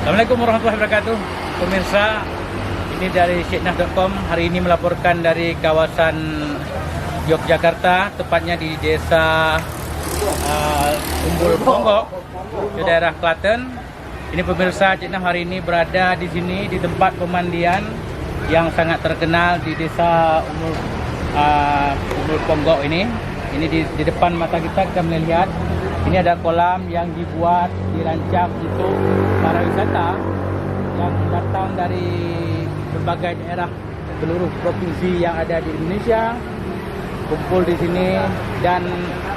Assalamualaikum warahmatullahi wabarakatuh. Pemirsa, ini dari syekhnah.com. Hari ini melaporkan dari kawasan Yogyakarta, tepatnya di desa Umbul Ponggok, di daerah Klaten. Ini pemirsa, Syekhnah hari ini berada di sini di tempat pemandian yang sangat terkenal di desa Umbul Ponggok ini. Ini di depan mata kita melihat ini ada kolam yang dibuat, dirancang untuk para wisata yang datang dari berbagai daerah seluruh provinsi yang ada di Indonesia, kumpul di sini, dan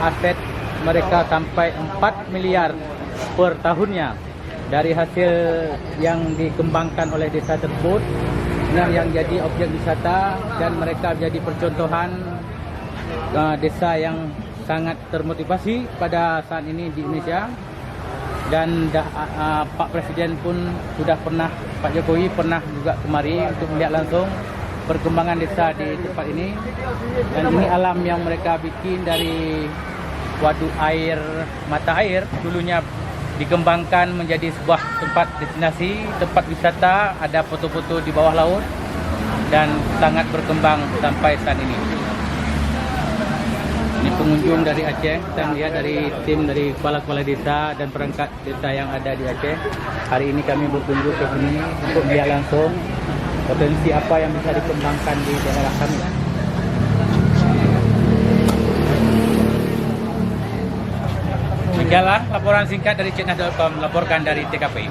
aset mereka sampai 4 miliar per tahunnya dari hasil yang dikembangkan oleh desa tersebut. Yang jadi objek wisata dan mereka jadi percontohan desa yang sangat termotivasi pada saat ini di Indonesia. Dan Pak Presiden pun sudah pernah, Pak Jokowi pernah juga kemari untuk melihat langsung perkembangan desa di tempat ini. Dan ini alam yang mereka bikin dari waduk air, mata air, dulunya dikembangkan menjadi sebuah tempat destinasi, tempat wisata, ada foto-foto di bawah laut, dan sangat berkembang sampai saat ini. Ini pengunjung dari Aceh, kita melihat dari tim dari kepala-kepala desa dan perangkat desa yang ada di Aceh. Hari ini kami berkunjung ke sini untuk melihat langsung potensi apa yang bisa dikembangkan di daerah kami. Demikianlah laporan singkat dari syekhnah.com, melaporkan dari TKP.